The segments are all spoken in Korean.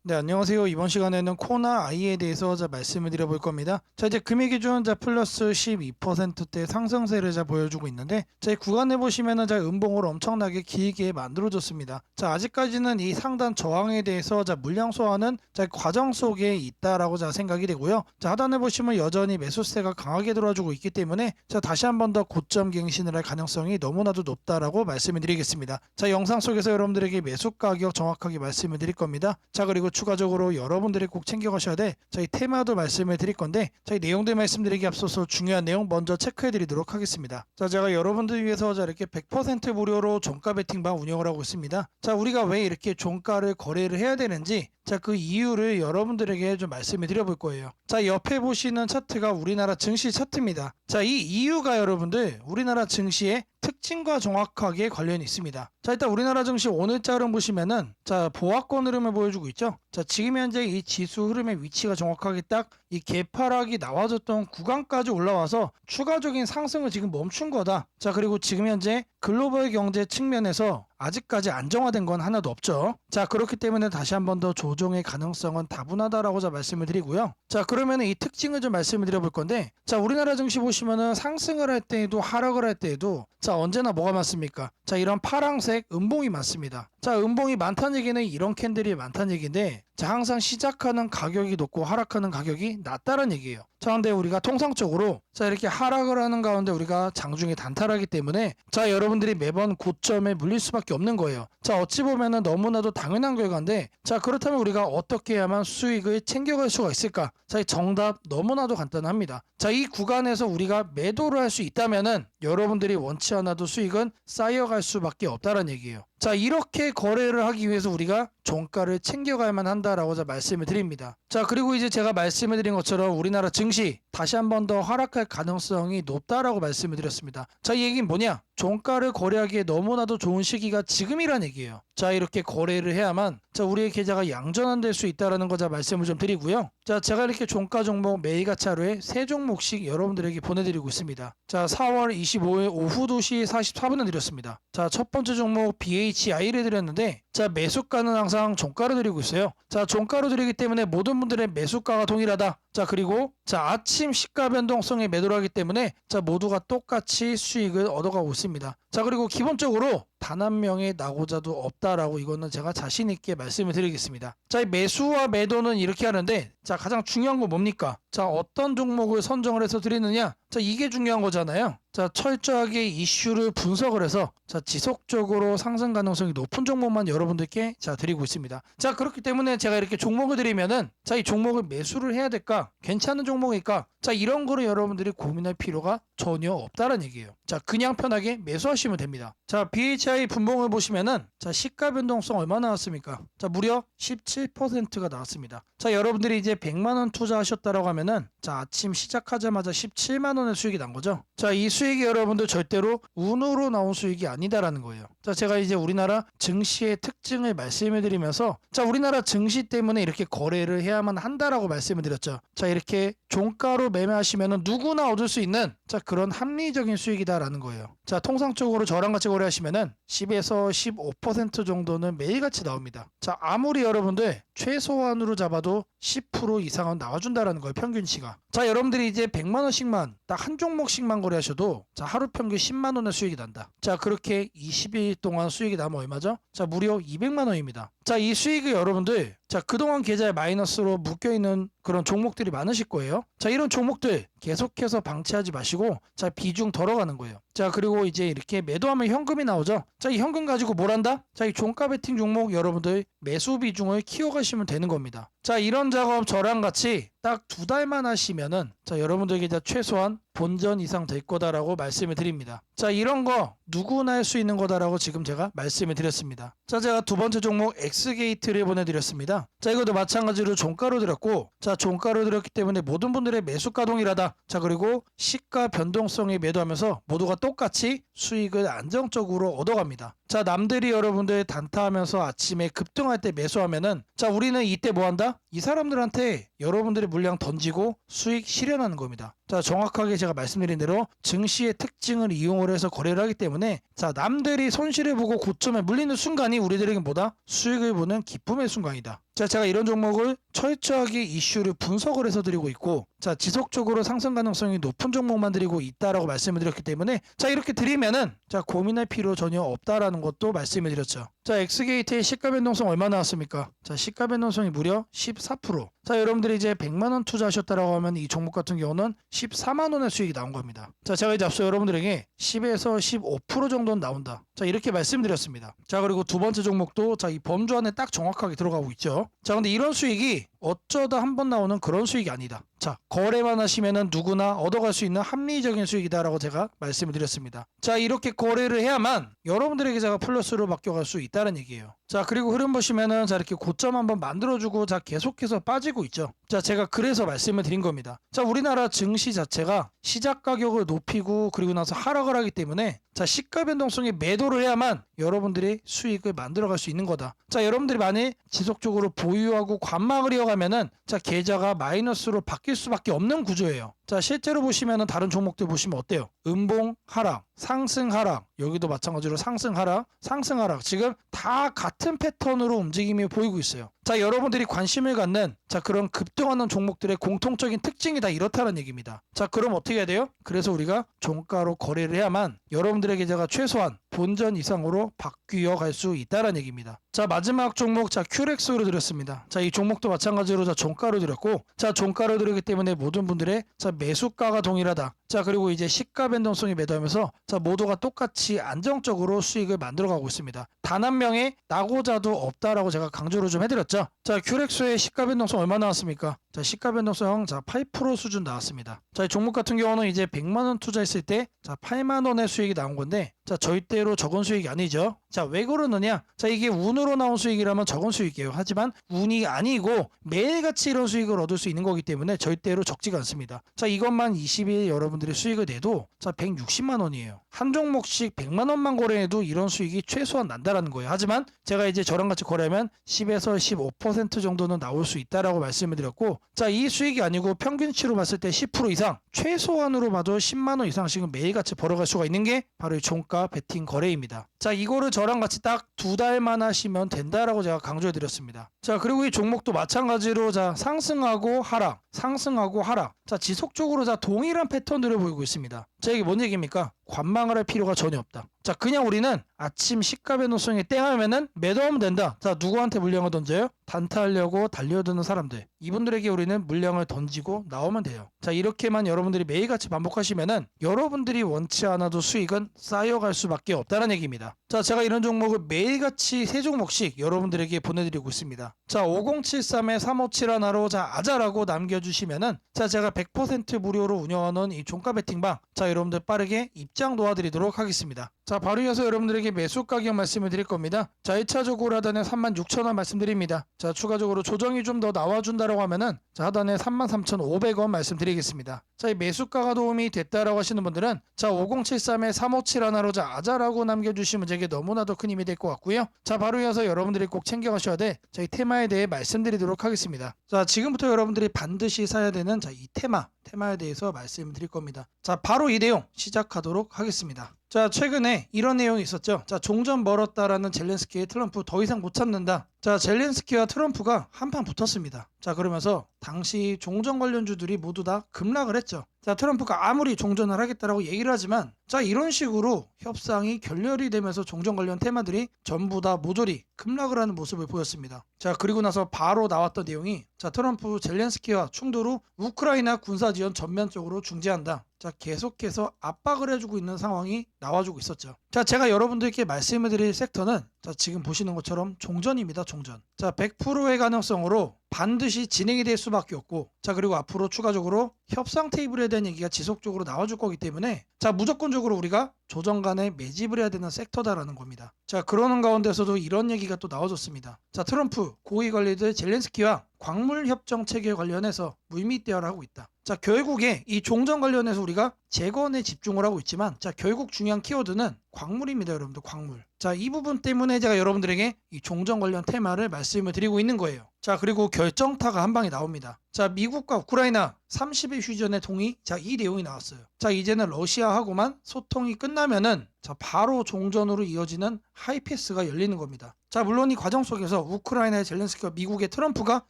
네, 안녕하세요. 이번 시간에는 코나 I에 대해서 말씀을 드려볼 겁니다. 이제 금일 기준 플러스 12%대 상승세를 보여주고 있는데, 이 구간에 보시면은 음봉을 엄청나게 길게 만들어줬습니다. 아직까지는 이 상단 저항에 대해서 물량 소화는 과정 속에 있다라고 생각이 되고요. 하단에 보시면 여전히 매수세가 강하게 들어와주고 있기 때문에 다시 한 번 더 고점 갱신을 할 가능성이 너무나도 높다라고 말씀을 드리겠습니다. 영상 속에서 여러분들에게 매수 가격 정확하게 말씀을 드릴 겁니다. 그리고 추가적으로 여러분들이 꼭 챙겨가셔야 돼 저희 테마도 말씀을 드릴 건데, 저희 내용들 말씀드리기 앞서서 중요한 내용 먼저 체크해 드리도록 하겠습니다. 제가 여러분들 위해서 이렇게 100% 무료로 종가 베팅방 운영을 하고 있습니다. 우리가 왜 이렇게 종가를 거래를 해야 되는지 그 이유를 여러분들에게 좀 말씀을 드려볼 거예요. 옆에 보시는 차트가 우리나라 증시 차트입니다. 이 이유가 여러분들 우리나라 증시의 특징과 정확하게 관련이 있습니다. 일단 우리나라 증시 오늘자 흐름 보시면은 보합권 흐름을 보여주고 있죠. 지금 현재 이 지수 흐름의 위치가 정확하게 딱 이 개파락이 나와줬던 구간까지 올라와서 추가적인 상승을 지금 멈춘 거다. 그리고 지금 현재 글로벌 경제 측면에서 아직까지 안정화된 건 하나도 없죠. 그렇기 때문에 다시 한 번 더 조정의 가능성은 다분하다라고 말씀을 드리고요. 그러면 이 특징을 좀 말씀을 드려볼 건데, 우리나라 증시 보시면은 상승을 할 때에도 하락을 할 때에도 언제나 뭐가 많습니까? 이런 파랑색 음봉이 많습니다. 음봉이 많다는 얘기는 이런 캔들이 많다는 얘기인데, 항상 시작하는 가격이 높고 하락하는 가격이 낮다는 얘기예요. 근데 우리가 통상적으로 이렇게 하락을 하는 가운데 우리가 장중에 단타하기 때문에 여러분들이 매번 고점에 물릴 수밖에 없는 거예요. 어찌 보면은 너무나도 당연한 결과인데, 그렇다면 우리가 어떻게 해야만 수익을 챙겨갈 수가 있을까? 이 정답 너무나도 간단합니다. 이 구간에서 우리가 매도를 할 수 있다면은 여러분들이 원치 않아도 수익은 쌓여갈 수밖에 없다는 얘기예요. 이렇게 거래를 하기 위해서 우리가 종가를 챙겨가야만 한다라고 말씀을 드립니다. 그리고 이제 제가 말씀을 드린 것처럼 우리나라 증시 다시 한 번 더 하락할 가능성이 높다라고 말씀을 드렸습니다. 이 얘기는 뭐냐? 종가를 거래하기에 너무나도 좋은 시기가 지금이란 얘기예요. 이렇게 거래를 해야만 우리의 계좌가 양전환될 수 있다는 거 말씀을 좀 드리고요. 제가 이렇게 종가 종목 매일같이 하루에 3종목씩 여러분들에게 보내드리고 있습니다. 4월 25일 오후 2시 44분에 드렸습니다. 첫 번째 종목 BHI를 드렸는데, 매수가는 항상 종가로 드리고 있어요. 종가로 드리기 때문에 모든 분들의 매수가가 동일하다. 그리고 아침 시가 변동성에 매도를 하기 때문에 모두가 똑같이 수익을 얻어가고 있습니다. 그리고 기본적으로 단 한 명의 낙오자도 없다라고 이거는 제가 자신 있게 말씀을 드리겠습니다. 이 매수와 매도는 이렇게 하는데, 가장 중요한 건 뭡니까? 어떤 종목을 선정을 해서 드리느냐? 이게 중요한 거잖아요. 철저하게 이슈를 분석을 해서 지속적으로 상승 가능성이 높은 종목만 여러분들께 드리고 있습니다. 그렇기 때문에 제가 이렇게 종목을 드리면은 이 종목을 매수를 해야 될까? 괜찮은 종목일까? 이런 거를 여러분들이 고민할 필요가 전혀 없다는 얘기예요. 그냥 편하게 매수하시면 됩니다. BHI 분봉을 보시면은 시가 변동성 얼마나 나왔습니까? 무려 17%가 나왔습니다. 여러분들이 이제 100만 원 투자하셨다라고 하면은 아침 시작하자마자 17만 원의 수익이 난 거죠. 이 수익이 여러분들 절대로 운으로 나온 수익이 아니다라는 거예요. 제가 이제 우리나라 증시의 특징을 말씀을 드리면서 우리나라 증시 때문에 이렇게 거래를 해야만 한다라고 말씀을 드렸죠. 이렇게 종가로 매매하시면은 누구나 얻을 수 있는 그런 합리적인 수익이다라는 거예요. 통상적으로 저랑 같이 거래하시면은 10에서 15% 정도는 매일같이 나옵니다. 아무리 여러분들 최소한으로 잡아도 10% 이상은 나와준다라는 거예요, 평균치가. 여러분들이 이제 100만 원씩만 딱 한 종목씩만 거래하셔도 하루 평균 10만 원의 수익이 난다. 그렇게 20일 동안 수익이 나면 얼마죠? 무려 200만 원입니다. 이 수익을 여러분들 그동안 계좌에 마이너스로 묶여있는 그런 종목들이 많으실 거예요. 이런 종목들 계속해서 방치하지 마시고 비중 덜어가는 거예요. 그리고 이제 이렇게 매도하면 현금이 나오죠. 이 현금 가지고 뭘 한다? 이 종가 베팅 종목 여러분들 매수 비중을 키워가시면 되는 겁니다. 이런 작업 저랑 같이 딱 2달만 하시면은 여러분들에게 최소한 본전 이상 될 거다라고 말씀을 드립니다. 이런 거 누구나 할 수 있는 거다라고 지금 제가 말씀을 드렸습니다. 제가 두 번째 종목 엑스게이트를 보내드렸습니다. 이것도 마찬가지로 종가로 드렸고, 종가로 드렸기 때문에 모든 분들의 매수가 동일하다. 그리고 시가 변동성에 매도하면서 모두가 똑같이 수익을 안정적으로 얻어갑니다. 남들이 여러분들 단타하면서 아침에 급등할 때 매수하면은 우리는 이때 뭐 한다? 이 사람들한테 여러분들의 물량 던지고 수익 실현하는 겁니다. 정확하게 제가 말씀드린 대로 증시의 특징을 이용을 해서 거래를 하기 때문에 남들이 손실을 보고 고점에 물리는 순간이 우리들에게 뭐다? 수익을 보는 기쁨의 순간이다. 자, 제가 이런 종목을 철저하게 이슈를 분석을 해서 드리고 있고, 자, 지속적으로 상승 가능성이 높은 종목만 드리고 있다라고 말씀을 드렸기 때문에, 자, 이렇게 드리면은 자, 고민할 필요 전혀 없다라는 것도 말씀을 드렸죠. 자, 엑스게이트의 시가 변동성 얼마 나왔습니까? 자, 시가 변동성이 무려 14%. 자, 여러분들이 이제 100만 원 투자하셨다라고 하면 이 종목 같은 경우는 14만 원의 수익이 나온 겁니다. 자, 제가 이제 앞서 여러분들에게 10에서 15% 정도는 나온다. 자, 이렇게 말씀드렸습니다. 자, 그리고 두 번째 종목도 자, 이 범주 안에 딱 정확하게 들어가고 있죠. 자, 근데 이런 수익이 어쩌다 한번 나오는 그런 수익이 아니다. 자, 거래만 하시면은 누구나 얻어갈 수 있는 합리적인 수익이다라고 제가 말씀을 드렸습니다. 자, 이렇게 거래를 해야만 여러분들에게 제가 플러스로 바뀌어갈 수 있다는 얘기예요. 자, 그리고 흐름 보시면은 자, 이렇게 고점 한번 만들어주고 자, 계속해서 빠지고 있죠. 자, 제가 그래서 말씀을 드린 겁니다. 자, 우리나라 증시 자체가 시작 가격을 높이고 그리고 나서 하락을 하기 때문에 자, 시가 변동성에 매도를 해야만 여러분들이 수익을 만들어갈 수 있는 거다. 자, 여러분들이 만약 지속적으로 보유하고 관망을 이어가면은 자, 계좌가 마이너스로 바뀔 수밖에 없는 구조예요. 자, 실제로 보시면은 다른 종목들 보시면 어때요? 음봉 하락, 상승 하락, 여기도 마찬가지로 상승 하락, 상승 하락. 지금 다 같은 패턴으로 움직임이 보이고 있어요. 자, 여러분들이 관심을 갖는 자, 그런 급등하는 종목들의 공통적인 특징이 다 이렇다는 얘기입니다. 자, 그럼 어떻게 해야 돼요? 그래서 우리가 종가로 거래를 해야만 여러분들에게 제가 최소한 본전 이상으로 바뀌어 갈 수 있다는 얘기입니다. 자, 마지막 종목 자, 큐렉스로 드렸습니다. 자, 이 종목도 마찬가지로 자, 종가로 드렸고, 자, 종가로 드렸기 때문에 모든 분들의 자, 매수가가 동일하다. 자, 그리고 이제 시가 변동성이 매도하면서 자, 모두가 똑같이 안정적으로 수익을 만들어가고 있습니다. 단 한 명의 낙오자도 없다라고 제가 강조를 좀 해드렸죠. 자, 큐렉스의 시가 변동성 얼마 나왔습니까? 자, 시가 변동성 자, 8% 수준 나왔습니다. 자, 이 종목 같은 경우는 이제 100만 원 투자했을 때 자, 8만 원의 수익이 나온 건데, 자, 절대로 적은 수익이 아니죠. 자, 왜 그러느냐? 자, 이게 운으로 나온 수익이라면 적은 수익이에요. 하지만 운이 아니고 매일같이 이런 수익을 얻을 수 있는 거기 때문에 절대로 적지가 않습니다. 자, 이것만 20일 여러분들이 수익을 내도 자, 160만 원이에요. 한 종목씩 100만 원만 거래해도 이런 수익이 최소한 난다라는 거예요. 하지만 제가 이제 저랑 같이 거래하면 10에서 15% 정도는 나올 수 있다라고 말씀을 드렸고, 자, 이 수익이 아니고 평균치로 봤을 때 10% 이상, 최소한으로 봐도 10만 원 이상씩은 매일같이 벌어갈 수가 있는 게 바로 이 종가 베팅 거래입니다. 자, 이거를 저랑 같이 딱 2달만 하시면 된다라고 제가 강조해 드렸습니다. 자, 그리고 이 종목도 마찬가지로 자, 상승하고 하락, 상승하고 하락. 자, 지속적으로 자, 동일한 패턴들을 보이고 있습니다. 자, 이게 뭔 얘기입니까? 관망을 할 필요가 전혀 없다. 자, 그냥 우리는 아침 시가 변동성이 땡하면은 매도하면 된다. 자, 누구한테 물량을 던져요? 단타하려고 달려드는 사람들. 이분들에게 우리는 물량을 던지고 나오면 돼요. 자, 이렇게만 여러분들이 매일같이 반복하시면은 여러분들이 원치 않아도 수익은 쌓여갈 수밖에 없다는 얘기입니다. 자, 제가 이런 종목을 매일같이 3종목씩 여러분들에게 보내드리고 있습니다. 자, 5073에 3571로 자, 아자라고 남겨주시면은 자, 제가 100% 무료로 운영하는 이 종가 베팅방 자, 여러분들 빠르게 입장 도와드리도록 하겠습니다. 자, 바로 이어서 여러분들에게 매수 가격 말씀을 드릴 겁니다. 자, 1차적으로 하단에 36,000원 말씀드립니다. 자, 추가적으로 조정이 좀 더 나와준다라고 하면은 자, 하단에 33,500원 말씀드리겠습니다. 자, 이 매수가가 도움이 됐다라고 하시는 분들은 자, 5073에 3571로 자, 아자라고 남겨주시면 제게 너무나도 큰 힘이 될 것 같고요. 자, 바로 이어서 여러분들이 꼭 챙겨가셔야 돼 저희 테마에 대해 말씀드리도록 하겠습니다. 자, 지금부터 여러분들이 반드시 사야 되는 자, 이 테마에 대해서 말씀드릴 겁니다. 자, 바로 이 내용 시작하도록 하겠습니다. 자, 최근에 이런 내용이 있었죠. 자, 종전 멀었다라는 젤렌스키의 트럼프 더 이상 못 참는다. 자, 젤렌스키와 트럼프가 한판 붙었습니다. 자, 그러면서 당시 종전 관련주들이 모두 다 급락을 했죠. 자, 트럼프가 아무리 종전을 하겠다라고 얘기를 하지만 자, 이런 식으로 협상이 결렬이 되면서 종전 관련 테마들이 전부 다 모조리 급락을 하는 모습을 보였습니다. 자, 그리고 나서 바로 나왔던 내용이 자, 트럼프 젤렌스키와 충돌 후 우크라이나 군사 지원 전면적으로 중지한다. 자, 계속해서 압박을 해주고 있는 상황이 나와주고 있었죠. 자, 제가 여러분들께 말씀을 드릴 섹터는 자, 지금 보시는 것처럼 종전입니다. 종전. 자, 100%의 가능성으로 반드시 진행이 될 수밖에 없고 자, 그리고 앞으로 추가적으로 협상 테이블에 대한 얘기가 지속적으로 나와줄 거기 때문에 자, 무조건적으로 우리가 조정간에 매집을 해야 되는 섹터다라는 겁니다. 자, 그러는 가운데서도 이런 얘기가 또 나와줬습니다. 자, 트럼프 고위 관리들 젤렌스키와 광물 협정 체결 관련해서 물밑대화를 하고 있다. 자, 결국에 이 종전 관련해서 우리가 재건에 집중을 하고 있지만 자, 결국 중요한 키워드는 광물입니다, 여러분들. 광물. 자, 이 부분 때문에 제가 여러분들에게 이 종전 관련 테마를 말씀을 드리고 있는 거예요. 자, 그리고 결정타가 한 방에 나옵니다. 자, 미국과 우크라이나 30일 휴전의 동의. 자, 이 내용이 나왔어요. 자, 이제는 러시아하고만 소통이 끝나면은 자, 바로 종전으로 이어지는 하이패스가 열리는 겁니다. 자, 물론 이 과정 속에서 우크라이나의 젤렌스키와 미국의 트럼프가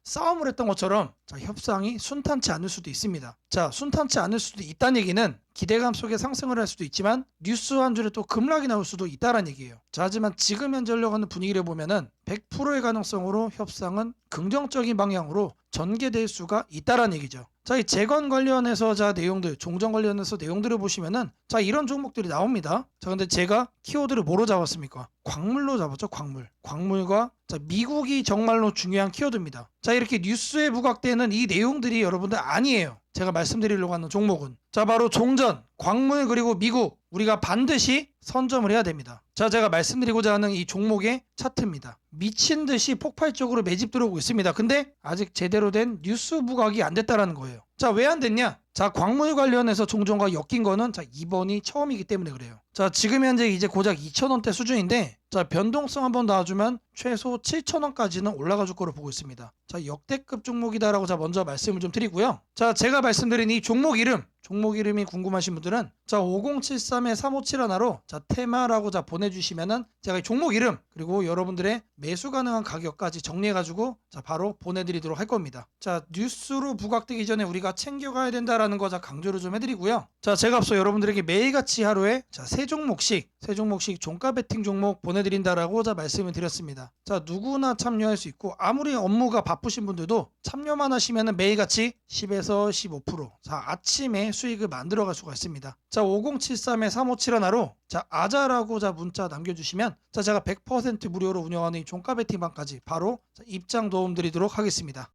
싸움을 했던 것처럼 자, 협상이 순탄치 않을 수도 있습니다. 자, 순탄치 않을 수도 있다는 얘기는 기대감 속에 상승을 할 수도 있지만 뉴스 한 줄에 또 급락이 나올 수도 있다는 얘기예요. 자, 하지만 지금 현재 흘러가는 분위기를 보면은 100%의 가능성으로 협상은 긍정적인 방향으로 전개될 수가 있다는 얘기죠. 자, 이 재건 관련해서 자 내용들, 종전 관련해서 내용들을 보시면은 자 이런 종목들이 나옵니다. 자, 근데 제가 키워드를 뭐로 잡았습니까? 광물로 잡았죠. 광물. 광물과 자 미국이 정말로 중요한 키워드입니다. 자, 이렇게 뉴스에 부각되는 이 내용들이 여러분들 아니에요. 제가 말씀드리려고 하는 종목은 자 바로 종전, 광물 그리고 미국 우리가 반드시 선점을 해야 됩니다. 자, 제가 말씀드리고자 하는 이 종목의 차트입니다. 미친 듯이 폭발적으로 매집 들어오고 있습니다. 근데 아직 제대로 된 뉴스 부각이 안 됐다라는 거예요. 자, 왜 안 됐냐? 자, 광물 관련해서 종전과 엮인 거는 자 이번이 처음이기 때문에 그래요. 자, 지금 현재 이제 고작 2,000원대 수준인데 자 변동성 한번 놔주면 최소 7,000원까지는 올라가 줄 거로 보고 있습니다. 자, 역대급 종목이다라고 자 먼저 말씀을 좀 드리고요. 자, 제가 말씀드린 이 종목 이름이 궁금하신 분들은 자 5073-3571로 자 테마라고 자 보내주시면은 제가 이 종목 이름 그리고 여러분들의 매수 가능한 가격까지 정리해가지고 자 바로 보내드리도록 할 겁니다. 자, 뉴스로 부각되기 전에 우리가 챙겨가야 된다라는 거 자 강조를 좀 해드리고요. 자, 제가 앞서 여러분들에게 매일같이 하루에 자 세 종목씩 종가 베팅 종목 보내드린다라고 자 말씀을 드렸습니다. 자, 누구나 참여할 수 있고 아무리 업무가 바쁘신 분들도 참여만 하시면은 매일같이 10에서 15% 자 아침에 수익을 만들어갈 수가 있습니다. 자, 5073-3571로 자 아자라고 자 문자 남겨주시면 자 제가 100% 무료로 운영하는 이 종가 베팅방까지 바로 자, 입장 도움 드리도록 하겠습니다.